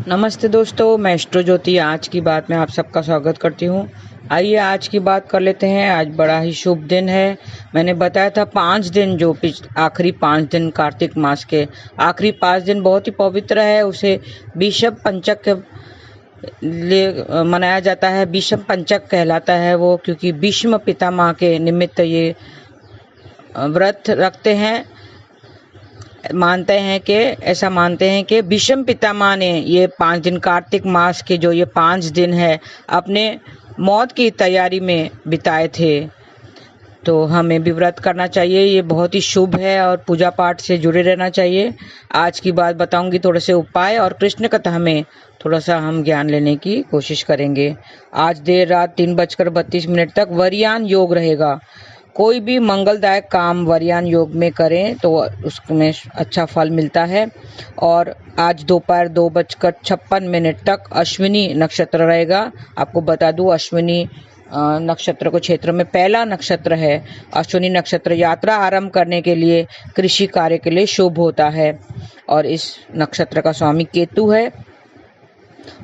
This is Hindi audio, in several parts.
नमस्ते दोस्तों, मैं एस्ट्रो ज्योति आज की बात में आप सबका स्वागत करती हूँ। आइए आज की बात कर लेते हैं। आज बड़ा ही शुभ दिन है। मैंने बताया था 5 दिन जो आखिरी 5 दिन कार्तिक मास के आखिरी 5 दिन बहुत ही पवित्र है। उसे विषम पंचक के लिए मनाया जाता है। विषम पंचक कहलाता है वो, क्योंकि भीष्म पितामह के निमित्त ये व्रत रखते हैं। ऐसा मानते हैं कि भीष्म पितामह ने ये 5 दिन कार्तिक मास के जो ये 5 दिन है अपने मौत की तैयारी में बिताए थे। तो हमें भी व्रत करना चाहिए, ये बहुत ही शुभ है और पूजा पाठ से जुड़े रहना चाहिए। आज की बात बताऊंगी, थोड़े से उपाय और कृष्ण कथा में थोड़ा सा हम ज्ञान लेने की कोशिश करेंगे। आज देर रात 3:32 तक वरियान योग रहेगा। कोई भी मंगलदायक काम वरियान योग में करें तो उसमें अच्छा फल मिलता है। और आज दोपहर 2:56 तक अश्विनी नक्षत्र रहेगा। आपको बता दूं, अश्विनी नक्षत्र को क्षेत्र में पहला नक्षत्र है। अश्विनी नक्षत्र यात्रा आरंभ करने के लिए, कृषि कार्य के लिए शुभ होता है। और इस नक्षत्र का स्वामी केतु है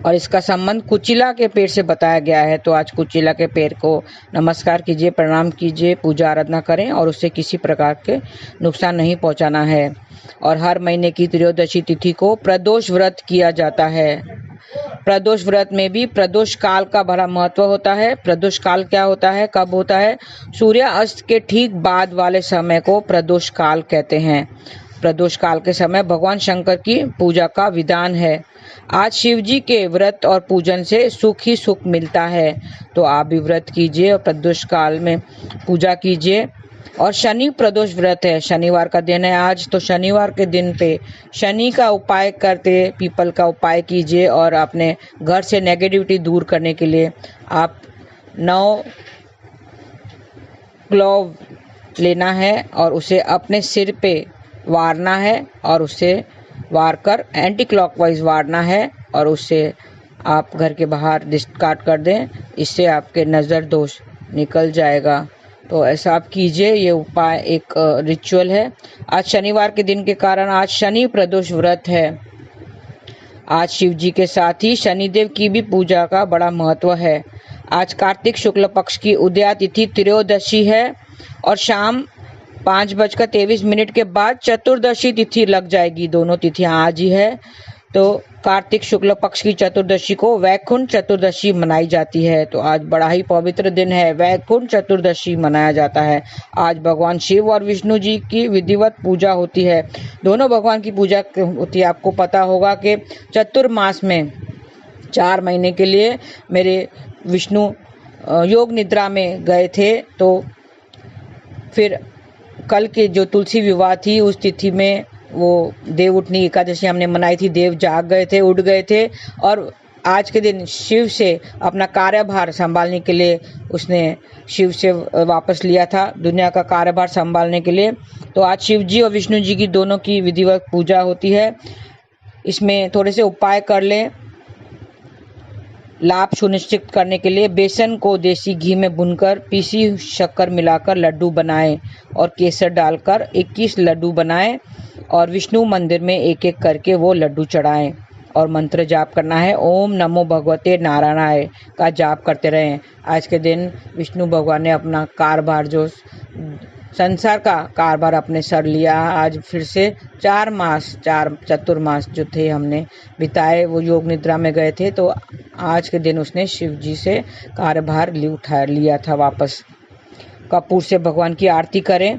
और इसका संबंध कुचिला के पेड़ से बताया गया है। तो आज कुचिला के पेड़ को नमस्कार कीजिए, प्रणाम कीजिए, पूजा आराधना करें और उससे किसी प्रकार के नुकसान नहीं पहुंचाना है। और हर महीने की त्रयोदशी तिथि को प्रदोष व्रत किया जाता है। प्रदोष व्रत में भी प्रदोष काल का बड़ा महत्व होता है। प्रदोष काल क्या होता है, कब होता है? सूर्य अस्त के ठीक बाद वाले समय को प्रदोष काल कहते हैं। प्रदोष काल के समय भगवान शंकर की पूजा का विधान है। आज शिव जी के व्रत और पूजन से सुख ही सुख मिलता है। तो आप भी व्रत कीजिए और प्रदोष काल में पूजा कीजिए। और शनि प्रदोष व्रत है, शनिवार का दिन है आज। तो शनिवार के दिन पे शनि का उपाय करते, पीपल का उपाय कीजिए। और अपने घर से नेगेटिविटी दूर करने के लिए आप 9 क्लोव लेना है और उसे अपने सिर पे वारना है और उसे वार कर एंटी क्लॉकवाइज वारना है और उससे आप घर के बाहर डिस्कार्ड कर दें। इससे आपके नज़र दोष निकल जाएगा। तो ऐसा आप कीजिए। ये उपाय एक रिचुअल है। आज शनिवार के दिन के कारण आज शनि प्रदोष व्रत है। आज शिव जी के साथ ही शनिदेव की भी पूजा का बड़ा महत्व है। आज कार्तिक शुक्ल पक्ष की उदया तिथि त्रयोदशी है और शाम 5:23 के बाद चतुर्दशी तिथि लग जाएगी। दोनों तिथियां आज ही है। तो कार्तिक शुक्ल पक्ष की चतुर्दशी को वैकुंठ चतुर्दशी मनाई जाती है। तो आज बड़ा ही पवित्र दिन है, वैकुंठ चतुर्दशी मनाया जाता है। आज भगवान शिव और विष्णु जी की विधिवत पूजा होती है। दोनों भगवान की पूजा होती है। आपको पता होगा कि चतुर्मास में 4 महीने के लिए मेरे विष्णु योग निद्रा में गए थे। तो फिर कल के जो तुलसी विवाह थी उस तिथि में वो देव उठनी एकादशी हमने मनाई थी। देव जाग गए थे, उठ गए थे और आज के दिन शिव से अपना कार्यभार संभालने के लिए उसने शिव से वापस लिया था, दुनिया का कार्यभार संभालने के लिए। तो आज शिव जी और विष्णु जी की दोनों की विधिवत पूजा होती है। इसमें थोड़े से उपाय कर लें। लाभ सुनिश्चित करने के लिए बेसन को देसी घी में भूनकर पीसी शक्कर मिलाकर लड्डू बनाएं और केसर डालकर 21 लड्डू बनाएं और विष्णु मंदिर में एक एक करके वो लड्डू चढ़ाएं और मंत्र जाप करना है। ओम नमो भगवते नारायणाय का जाप करते रहें। आज के दिन विष्णु भगवान ने अपना कारभार, जो संसार का कारभार अपने सर लिया। आज फिर से 4 चतुर्मास जो थे हमने बिताए, वो योग निद्रा में गए थे। तो आज के दिन उसने शिव जी से कार्यभार उठा लिया था वापस। कपूर से भगवान की आरती करें।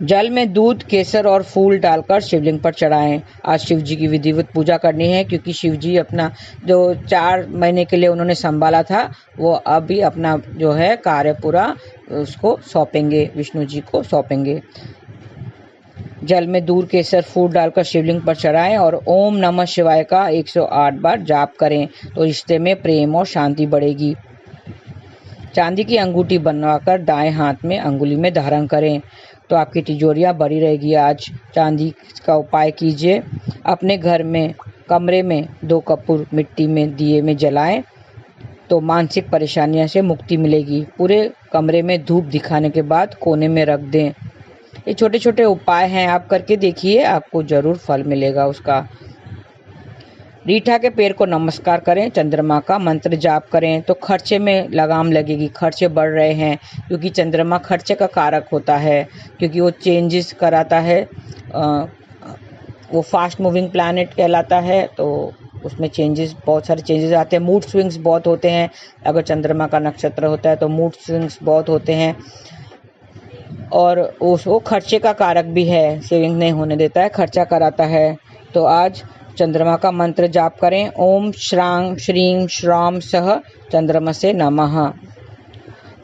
जल में दूध, केसर और फूल डालकर शिवलिंग पर चढ़ाएं। आज शिव जी की विधिवत पूजा करनी है, क्योंकि शिव जी अपना जो 4 महीने के लिए उन्होंने संभाला था, वो अभी अपना जो है कार्य पूरा उसको सौंपेंगे, विष्णु जी को सौंपेंगे। जल में दूध, केसर, फूल डालकर शिवलिंग पर चढ़ाएं और ओम नमः शिवाय का 108 बार जाप करें। तो रिश्ते में प्रेम और शांति बढ़ेगी। चांदी की अंगूठी बनवाकर दाएं हाथ में अंगुली में धारण करें तो आपकी तिजोरियां भरी रहेगी। आज चांदी का उपाय कीजिए। अपने घर में कमरे में 2 कपूर मिट्टी में दिए में जलाएं तो मानसिक परेशानियों से मुक्ति मिलेगी। पूरे कमरे में धूप दिखाने के बाद कोने में रख दें। ये छोटे छोटे उपाय हैं, आप करके देखिए, आपको जरूर फल मिलेगा उसका। रीठा के पेड़ को नमस्कार करें, चंद्रमा का मंत्र जाप करें तो खर्चे में लगाम लगेगी। खर्चे बढ़ रहे हैं क्योंकि चंद्रमा खर्चे का कारक होता है, क्योंकि वो चेंजेस कराता है। वो फास्ट मूविंग प्लैनेट कहलाता है, तो उसमें चेंजेस, बहुत सारे चेंजेस आते हैं। मूड स्विंग्स बहुत होते हैं। अगर चंद्रमा का नक्षत्र होता है तो मूड स्विंग्स बहुत होते हैं, और वो खर्चे का कारक भी है, सेविंग नहीं होने देता है, खर्चा कराता है। तो आज चंद्रमा का मंत्र जाप करें, ओम श्रां श्रीं श्राम सह चंद्रमसे नमः।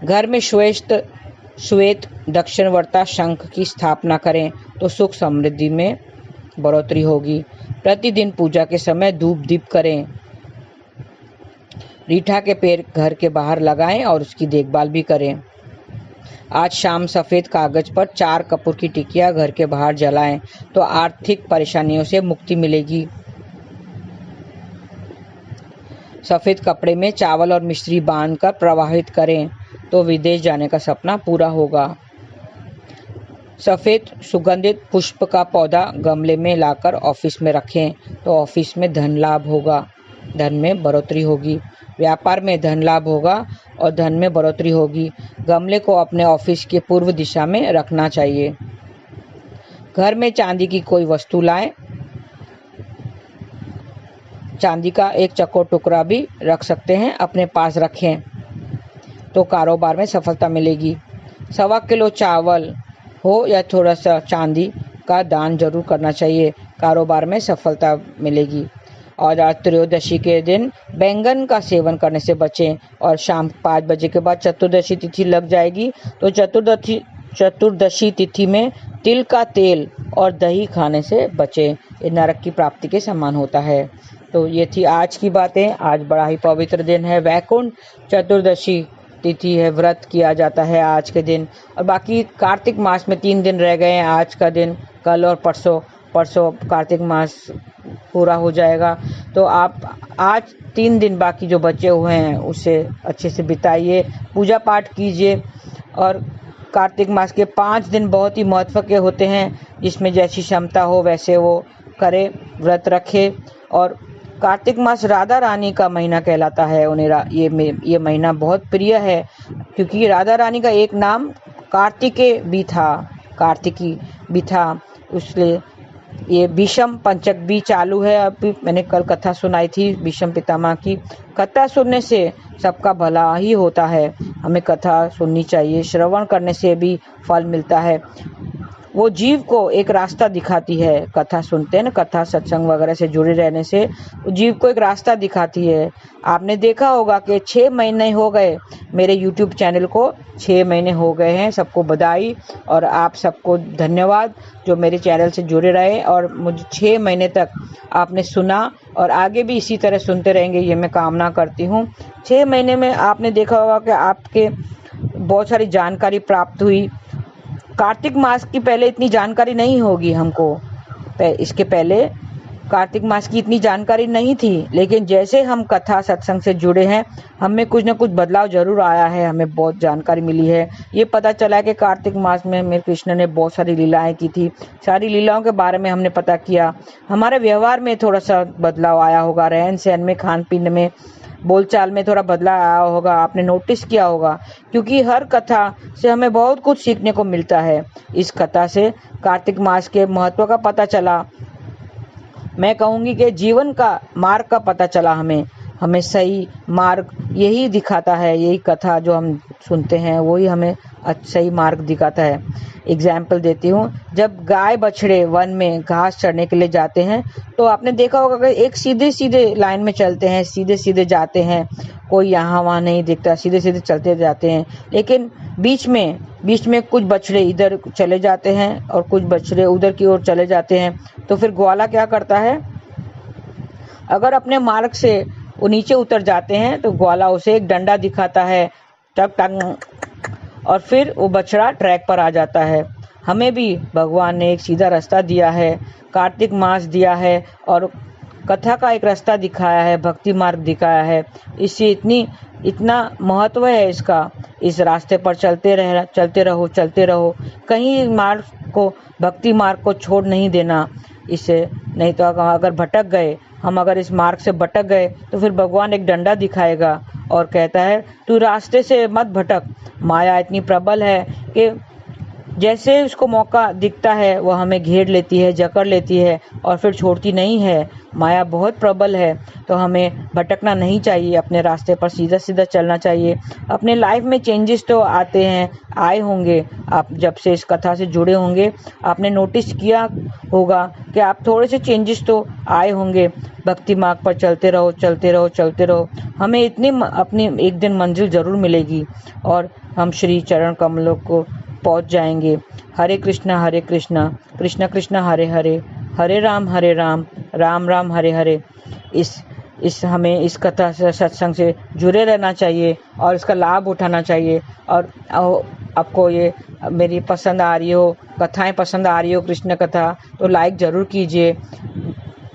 घर में श्वेत दक्षिणवर्ता शंख की स्थापना करें तो सुख समृद्धि में बढ़ोतरी होगी। प्रतिदिन पूजा के समय धूप दीप करें। रीठा के पेड़ घर के बाहर लगाएं और उसकी देखभाल भी करें। आज शाम सफ़ेद कागज पर 4 कपूर की टिकिया घर के बाहर जलाएं तो आर्थिक परेशानियों से मुक्ति मिलेगी। सफ़ेद कपड़े में चावल और मिश्री बांधकर प्रवाहित करें तो विदेश जाने का सपना पूरा होगा। सफ़ेद सुगंधित पुष्प का पौधा गमले में लाकर ऑफिस में रखें तो ऑफिस में धन लाभ होगा, धन में बढ़ोतरी होगी। व्यापार में धन लाभ होगा और धन में बढ़ोतरी होगी। गमले को अपने ऑफिस के पूर्व दिशा में रखना चाहिए। घर में चांदी की कोई वस्तु लाएं, चांदी का एक चौकोर टुकड़ा भी रख सकते हैं, अपने पास रखें तो कारोबार में सफलता मिलेगी। 1.25 किलो चावल हो या थोड़ा सा चांदी का दान जरूर करना चाहिए, कारोबार में सफलता मिलेगी। और आज त्रयोदशी के दिन बैंगन का सेवन करने से बचें और शाम 5 बजे के बाद चतुर्दशी तिथि लग जाएगी, तो चतुर्दशी तिथि में तिल का तेल और दही खाने से बचें, ये नरक की प्राप्ति के समान होता है। तो ये थी आज की बातें। आज बड़ा ही पवित्र दिन है, वैकुंठ चतुर्दशी तिथि है, व्रत किया जाता है आज के दिन। और बाकी कार्तिक मास में 3 दिन रह गए हैं, आज का दिन, कल और परसों कार्तिक मास पूरा हो जाएगा। तो आप आज 3 दिन बाकी जो बचे हुए हैं उसे अच्छे से बिताइए, पूजा पाठ कीजिए। और कार्तिक मास के 5 दिन बहुत ही महत्व के होते हैं, जिसमें जैसी क्षमता हो वैसे वो करे, व्रत रखे। और कार्तिक मास राधा रानी का महीना कहलाता है। उन्हें ये महीना बहुत प्रिय है, क्योंकि राधा रानी का एक नाम कार्तिकी भी था, इसलिए ये भीष्म पंचक भी चालू है। अभी मैंने कल कथा सुनाई थी भीष्म पितामह की। कथा सुनने से सबका भला ही होता है, हमें कथा सुननी चाहिए, श्रवण करने से भी फल मिलता है। वो जीव को एक रास्ता दिखाती है, कथा सुनते हैं ना, कथा सत्संग वगैरह से जुड़े रहने से जीव को एक रास्ता दिखाती है। आपने देखा होगा कि 6 महीने हो गए मेरे YouTube चैनल को, 6 महीने हो गए हैं। सबको बधाई और आप सबको धन्यवाद जो मेरे चैनल से जुड़े रहे और मुझे 6 महीने तक आपने सुना, और आगे भी इसी तरह सुनते रहेंगे, ये मैं कामना करती हूँ। 6 महीने में आपने देखा होगा कि आपके बहुत सारी जानकारी प्राप्त हुई। कार्तिक मास की पहले इतनी जानकारी नहीं होगी हमको, इसके पहले कार्तिक मास की इतनी जानकारी नहीं थी, लेकिन जैसे हम कथा सत्संग से जुड़े हैं, हमें कुछ ना कुछ बदलाव जरूर आया है, हमें बहुत जानकारी मिली है। ये पता चला है कि कार्तिक मास में मेरे कृष्ण ने बहुत सारी लीलाएं की थी, सारी लीलाओं के बारे में हमने पता किया। हमारे व्यवहार में थोड़ा सा बदलाव आया होगा, रहन सहन में, खान पीन में, बोलचाल में थोड़ा बदलाव आया होगा, आपने नोटिस किया होगा, क्योंकि हर कथा से हमें बहुत कुछ सीखने को मिलता है। इस कथा से कार्तिक मास के महत्व का पता चला, मैं कहूँगी कि जीवन का मार्ग का पता चला हमें सही मार्ग यही दिखाता है। यही कथा जो हम सुनते हैं वही हमें सही मार्ग दिखाता है। एग्जाम्पल देती हूँ, जब गाय बछड़े वन में घास चढ़ने के लिए जाते हैं तो आपने देखा होगा कि एक सीधे सीधे लाइन में चलते हैं, सीधे सीधे जाते हैं, कोई यहाँ वहाँ नहीं दिखता, सीधे सीधे चलते जाते हैं। लेकिन बीच में कुछ बछड़े इधर चले जाते हैं और कुछ बछड़े उधर की ओर चले जाते हैं। तो फिर ग्वाला क्या करता है, अगर अपने मार्ग से वो नीचे उतर जाते हैं तो ग्वाला उसे एक डंडा दिखाता है, टक टक, और फिर वो बछड़ा ट्रैक पर आ जाता है। हमें भी भगवान ने एक सीधा रास्ता दिया है, कार्तिक मास दिया है और कथा का एक रास्ता दिखाया है, भक्ति मार्ग दिखाया है। इससे इतना महत्व है इसका। इस रास्ते पर चलते रहो, कहीं मार्ग को, भक्ति मार्ग को छोड़ नहीं देना। इससे नहीं तो अगर भटक गए, हम अगर इस मार्ग से भटक गए तो फिर भगवान एक डंडा दिखाएगा और कहता है तू रास्ते से मत भटक। माया इतनी प्रबल है कि जैसे उसको मौका दिखता है वो हमें घेर लेती है, जकड़ लेती है और फिर छोड़ती नहीं है। माया बहुत प्रबल है, तो हमें भटकना नहीं चाहिए, अपने रास्ते पर सीधा सीधा चलना चाहिए। अपने लाइफ में चेंजेस तो आते हैं, आए होंगे। आप जब से इस कथा से जुड़े होंगे आपने नोटिस किया होगा कि आप थोड़े से चेंजेस तो आए होंगे। भक्ति मार्ग पर चलते रहो, चलते रहो, चलते रहो। हमें इतनी अपनी एक दिन मंजिल ज़रूर मिलेगी और हम श्री चरण कमलों को पहुंच जाएंगे। हरे कृष्णा कृष्ण कृष्ण हरे हरे, हरे राम राम राम हरे हरे। हमें इस कथा से, सत्संग से जुड़े रहना चाहिए और इसका लाभ उठाना चाहिए। और आपको ये मेरी पसंद आ रही हो, कथाएं पसंद आ रही हो, कृष्ण कथा, तो लाइक ज़रूर कीजिए,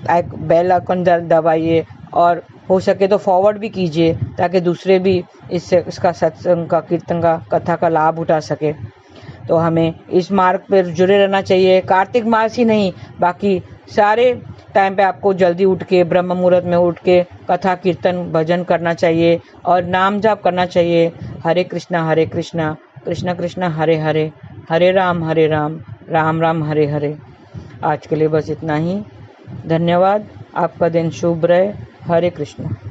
बेल आइकन दबाइए और हो सके तो फॉरवर्ड भी कीजिए ताकि दूसरे भी इसका सत्संग का, कीर्तन का, कथा का लाभ उठा सके। तो हमें इस मार्ग पर जुड़े रहना चाहिए। कार्तिक मास ही नहीं, बाकी सारे टाइम पे आपको जल्दी उठ के, ब्रह्म मुहूर्त में उठ के कथा, कीर्तन, भजन करना चाहिए और नाम जाप करना चाहिए। हरे कृष्णा कृष्ण कृष्ण हरे हरे, हरे राम राम राम हरे हरे। आज के लिए बस इतना ही। धन्यवाद। आपका दिन शुभ रहे। हरे कृष्णा।